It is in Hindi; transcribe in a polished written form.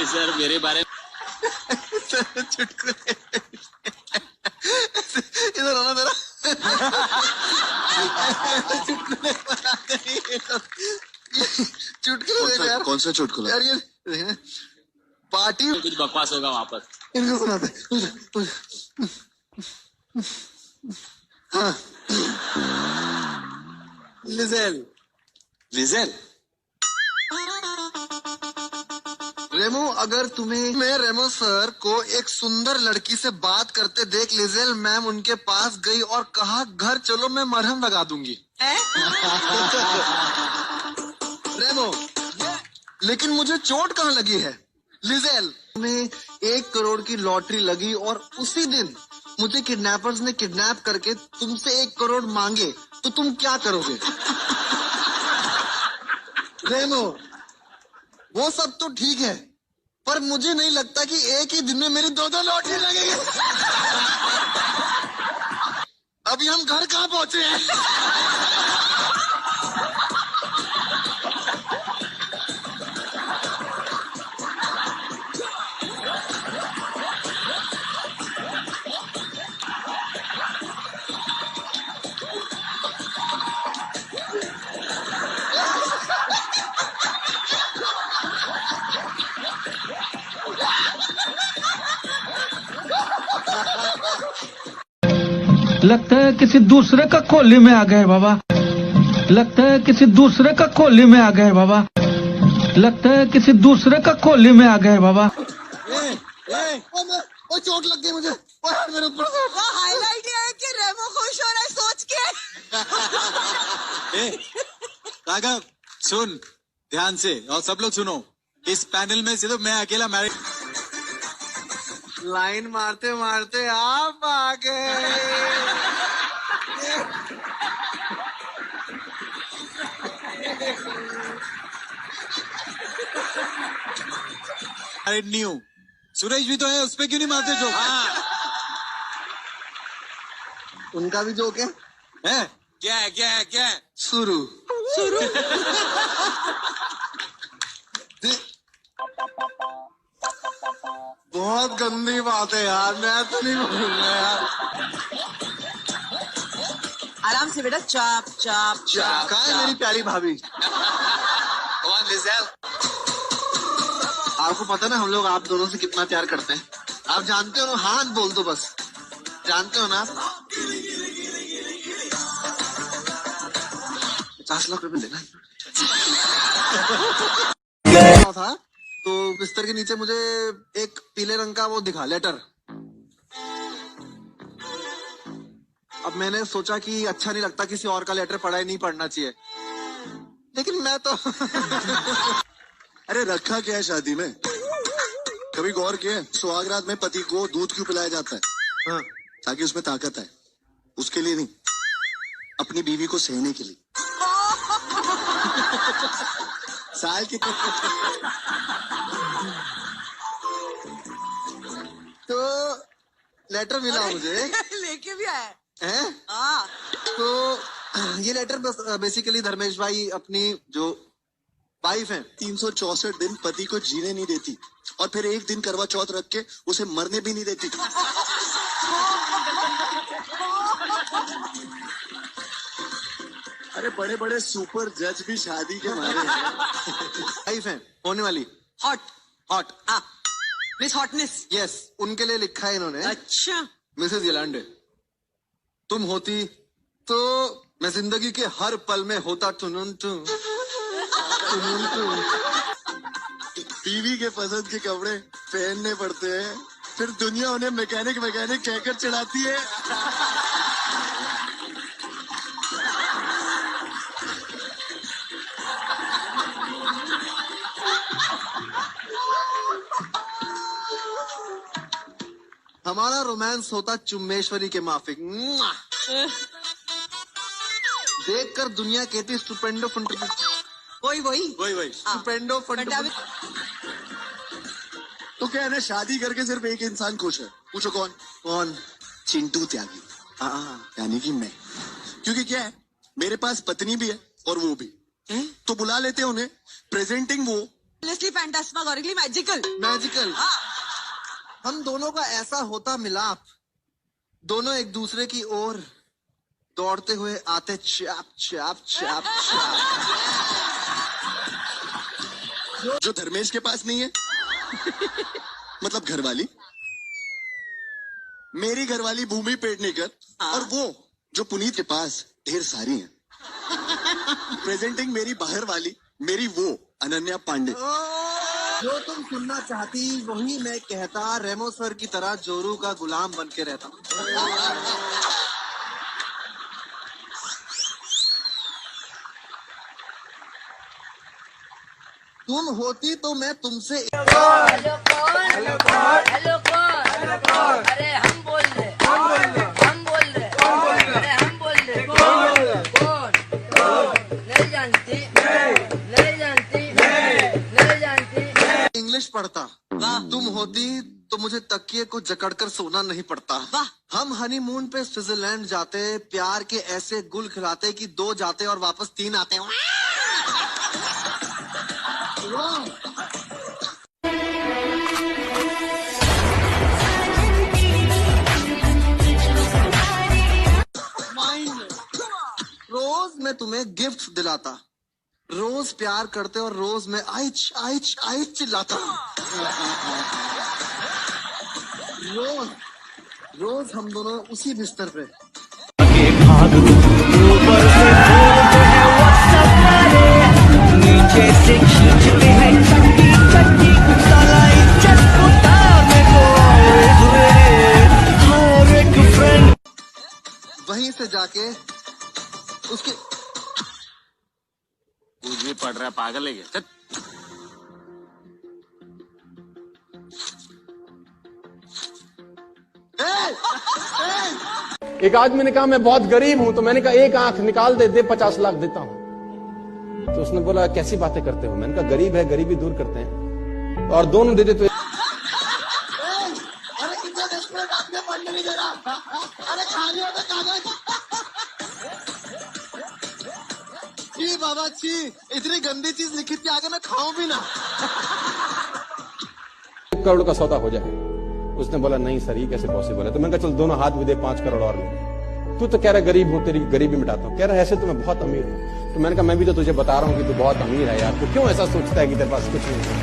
नहीं सर, मेरे बारे में चुटकुले इधर आना जरा। चुटकुले बनाते नहीं ये तो। चुटकुले यार, कौन सा चुटकुला? यार ये पार्टी कुछ बकवास होगा वहां पर। इनको सुनाते। हाँ, लिजेल लिजेल। रेमो, अगर तुम्हें मैं रेमो सर को एक सुंदर लड़की से बात करते देख लिजेल मैम उनके पास गई और कहा घर चलो मैं मरहम लगा दूंगी। रेमो, लेकिन मुझे चोट कहाँ लगी है? लिजेल, तुम्हें 1 करोड़ की लॉटरी लगी और उसी दिन मुझे किडनैपर्स ने किडनैप करके तुमसे 1 करोड़ मांगे तो तुम क्या करोगे? रेमो, वो सब तो ठीक है पर मुझे नहीं लगता कि एक ही दिन में मेरी 2-2 लॉटरी लगेगी। अभी हम घर कहाँ पहुंचे हैं? लगता है किसी दूसरे का कोली में आ गए बाबा। लगता है किसी दूसरे का कोली में आ गए बाबा। लगता है किसी दूसरे का कोली में आ गए बाबा। ओ चोट लग गई मुझे। ओ यार मेरे ऊपर से। वो हाईलाइट ये है कि रेमो खुश हो रहा है सोच के। राघव सुन ध्यान से, और सब लोग सुनो, इस पैनल में सिर्फ मैं अकेला मैरिड। लाइन मारते मारते आप आ गए। मैरिड नहीं हूँ। सुरेश भी तो है, उस पे क्यों नहीं मारते जोक? उनका भी जोक है? क्या है क्या है क्या है? शुरू बहुत गंदी बात है यार, मैं तो नहीं बोलूंगा यार। आराम से बेटा, चाप चाप चाप। कहाँ है मेरी प्यारी भाभी? आपको पता ना हम लोग आप दोनों से कितना प्यार करते हैं। आप जानते हो ना, हाँ बोल दो बस। जानते हो ना आप? 50 लाख रुपए देना था तो बिस्तर के नीचे मुझे एक पीले रंग का वो दिखा, लेटर। अब मैंने सोचा कि अच्छा नहीं लगता किसी और का लेटर पढ़ा ही नहीं पढ़ना चाहिए, लेकिन मैं तो अरे रखा क्या है शादी में? कभी गौर किया है सुहागरात में पति को दूध क्यों पिलाया जाता है? हाँ। ताकि उसमें ताकत है, उसके लिए नहीं, अपनी बीवी को सहने के लिए। साल की तो लेटर मिला मुझे। लेके भी आया हैं? हाँ। तो ये लेटर बेसिकली धर्मेश भाई अपनी जो वाइफ है 364 दिन पति को जीने नहीं देती और फिर एक दिन करवा चौथ रख के उसे मरने भी नहीं देती। अरे बड़े बड़े सुपर जज भी शादी के मारे हैं। वाइफ है होने वाली, हॉट हॉट। हाँ, मिस हॉटनेस। यस, उनके लिए लिखा है इन्होंने। अच्छा। मिसेज यलांडे, तुम होती तो मैं जिंदगी के हर पल में होता टुनुन टू। बीवी के पसंद के कपड़े पहनने पड़ते हैं, फिर दुनिया उन्हें मैकेनिक मैकेनिक कहकर चढ़ाती है। हमारा रोमांस होता चुम्बेश्वरी के माफिक। देखकर दुनिया कहती स्टुपेंडो फंड। वही स्टुपेंडो फंड। तो क्या है ना, शादी करके सिर्फ एक इंसान खुश है। पूछो कौन? कौन? चिंटू त्यागी, यानी कि मैं। क्योंकि क्या है, मेरे पास पत्नी भी है और वो भी। तो बुला लेते हैं उन्हें, प्रेजेंटिंग वो, फैंटास्मागोरिकली मैजिकल। मैजिकल। हम दोनों का ऐसा होता मिलाप, दोनों एक दूसरे की ओर दौड़ते हुए आते चाप चाप चाप चाप। जो धर्मेश के पास नहीं है मतलब घरवाली, मेरी घरवाली भूमि पेडनेकर, और वो जो पुनीत के पास ढेर सारी हैं। प्रेजेंटिंग मेरी बाहर वाली, मेरी वो अनन्या पांडे। जो तुम सुनना चाहती वही मैं कहता, रेमो सर की तरह जोरू का गुलाम बन के रहता। तुम होती तो मैं तुमसे हेलो कौन? अरे हम बोल रहे, अरे हम बोल रहे। कौन? नहीं जानती। इंग्लिश पढ़ता। तुम होती तो मुझे तकिए को जकड़कर सोना नहीं पड़ता। हम हनीमून पे स्विट्जरलैंड जाते, प्यार के ऐसे गुल खिलाते कि 2 जाते और वापस 3 आते। रोज मैं तुम्हें गिफ्ट दिलाता, रोज प्यार करते और रोज मैं आइच आइच आइच चिल्लाता। रोज हम दोनों उसी बिस्तर पे। नीचे से खींचते हैं चट्टी चट्टी साला इज्जत उतारने को हर एक फ्रेंड। वहीं से जाके उसके कुछ भी पढ़ रहा है, पागल है क्या? चल। एक आदमी ने कहा मैं बहुत गरीब हूं, तो मैंने कहा एक आंख निकाल दे 50 लाख देता हूं। तो उसने बोला कैसी बातें करते हो? मैंने कहा गरीब है, गरीबी दूर करते हैं, और दोनों दे दे तो। अरे कितना रेस्टोरेंट आपने पढ़ने नहीं दे रहा। अरे खाने होते कागज। छी बाबा छी, इतनी गंदी चीज लिखी थी, आगे मैं खाऊं भी ना। 1 करोड़ का सौदा हो जाए। उसने बोला नहीं सर, ये कैसे पॉसिबल है? तो मैंने कहा चल दोनों हाथ भी दे, 5 करोड़ और ले। तू तो कह रहा गरीब हूं, तेरी गरीबी मिटाता हूं। कह रहा ऐसे तो मैं बहुत अमीर हूं। तो मैंने कहा मैं भी तो तुझे बता रहा हूं कि तू बहुत अमीर है यार, तू क्यों ऐसा सोचता है कि तेरे पास कुछ नहीं है?